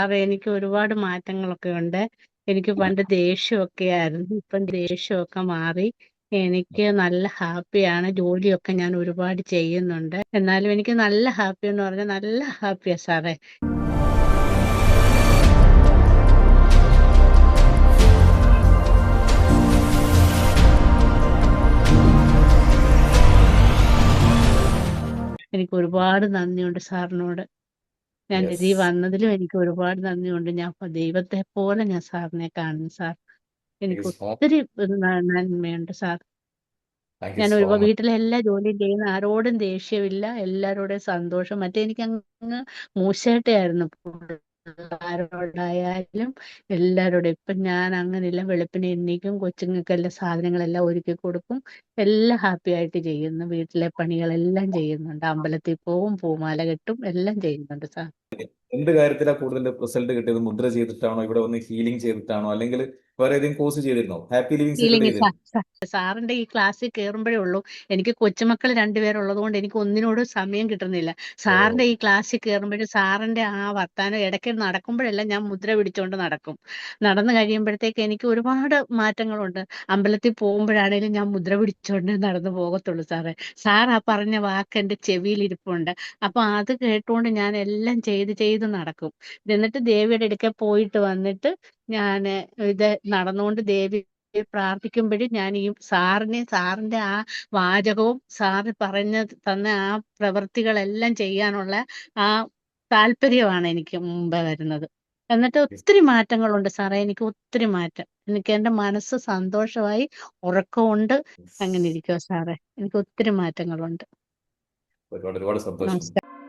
സാറേ എനിക്ക് ഒരുപാട് മാറ്റങ്ങളൊക്കെ ഉണ്ട്. എനിക്ക് പണ്ട് ദേഷ്യമൊക്കെ ആയിരുന്നു. ഇപ്പം ദേഷ്യമൊക്കെ മാറി. എനിക്ക് നല്ല ഹാപ്പിയാണ്. ജോലിയൊക്കെ ഞാൻ ഒരുപാട് ചെയ്യുന്നുണ്ട്. എന്നാലും എനിക്ക് നല്ല ഹാപ്പി എന്ന് പറഞ്ഞാൽ നല്ല ഹാപ്പിയാ സാറേ. എനിക്ക് ഒരുപാട് നന്ദിയുണ്ട് സാറിനോട്. ഞാൻ യെസ്. ഇതിൽ വന്നതിലും എനിക്ക് ഒരുപാട് നന്ദിയുണ്ട്. ഞാൻ ദൈവത്തെ പോലെ ഞാൻ സാറിനെ കാണുന്നു സാർ. എനിക്ക് താങ്ക് യു സോ ഒത്തിരി നന്മയുണ്ട് സാർ. താങ്ക് യു ഞാൻ സോ ഒരുപാട് മച്ച്. വീട്ടിലെ എല്ലാ ജോലിയും ചെയ്യുന്ന, ആരോടും ദേഷ്യമില്ല, എല്ലാവരോടും സന്തോഷം. മറ്റേ എനിക്ക് അങ്ങ് മൂശേട്ടയായിരുന്നു ആരോടായാലും എല്ലാവരോടും. ഇപ്പം ഞാൻ അങ്ങനെയില്ല. വെളുപ്പിനെ എണീക്കും, കൊച്ചുങ്ങൾക്കെല്ലാം സാധനങ്ങളെല്ലാം ഒരുക്കി കൊടുക്കും, എല്ലാം ഹാപ്പി ആയിട്ട് ചെയ്യുന്നു. വീട്ടിലെ പണികളെല്ലാം ചെയ്യുന്നുണ്ട്. അമ്പലത്തിൽ പോവും, പൂമാല കെട്ടും, എല്ലാം ചെയ്യുന്നുണ്ട് സാർ. എന്ത് കാര്യത്തിലാണ് കൂടുതൽ റിസൾട്ട് കിട്ടിയത്? മുദ്ര ചെയ്തിട്ടാണോ, ഇവിടെ വന്ന് ഹീലിംഗ് ചെയ്തിട്ടാണോ, അല്ലെങ്കിൽ വേറെ ഏതെങ്കിലും കോഴ്സ് ചെയ്തിരുന്നോ? ഹാപ്പി ലിവിംഗ് സെന്റർ ഫീലിംഗ് ചെയ്തിരുന്നോ? സാറിന്റെ ഈ ക്ലാസ്സിൽ കയറുമ്പോഴേ ഉള്ളൂ. എനിക്ക് കൊച്ചുമക്കൾ രണ്ടുപേരുള്ളത് കൊണ്ട് എനിക്ക് ഒന്നിനോടും സമയം കിട്ടുന്നില്ല. ഓ, സാറിന്റെ ഈ ക്ലാസ്സിൽ കയറുമ്പോഴും സാറിന്റെ ആ വർത്താനം ഇടയ്ക്ക് നടക്കുമ്പോഴെല്ലാം ഞാൻ മുദ്ര പിടിച്ചുകൊണ്ട് നടക്കും. നടന്നു കഴിയുമ്പോഴത്തേക്ക് എനിക്ക് ഒരുപാട് മാറ്റങ്ങളുണ്ട്. അമ്പലത്തിൽ പോകുമ്പോഴാണേലും ഞാൻ മുദ്ര പിടിച്ചുകൊണ്ട് നടന്നു പോകത്തുള്ളൂ സാറേ. സാർ ആ പറഞ്ഞ വാക്ക് എൻ്റെ ചെവിയിൽ ഇരിപ്പുണ്ട്. അപ്പൊ അത് കേട്ടുകൊണ്ട് ഞാൻ എല്ലാം ചെയ്ത് നടക്കും. എന്നിട്ട് ദേവിയുടെ അടുക്കൽ പോയിട്ട് വന്നിട്ട് ഞാൻ ഇത് നടന്നുകൊണ്ട് ദേവി പ്രാർത്ഥിക്കുമ്പോഴും ഞാൻ ഈ സാറിന്റെ ആ വാചകവും സാറ് പറഞ്ഞു തന്ന ആ പ്രവൃത്തികളെല്ലാം ചെയ്യാനുള്ള ആ താല്പര്യമാണ് എനിക്ക് മുമ്പേ വരുന്നത്. എന്നിട്ട് ഒത്തിരി മാറ്റങ്ങളുണ്ട് സാറേ. എനിക്ക് ഒത്തിരി മാറ്റം. എനിക്ക് എൻ്റെ മനസ്സ് സന്തോഷമായി, ഉറക്കമുണ്ട്. അങ്ങനെ ഇരിക്കുവോ സാറേ. എനിക്ക് ഒത്തിരി മാറ്റങ്ങളുണ്ട്. ഒരുപാട് ഒരുപാട് സന്തോഷം. നമസ്കാരം.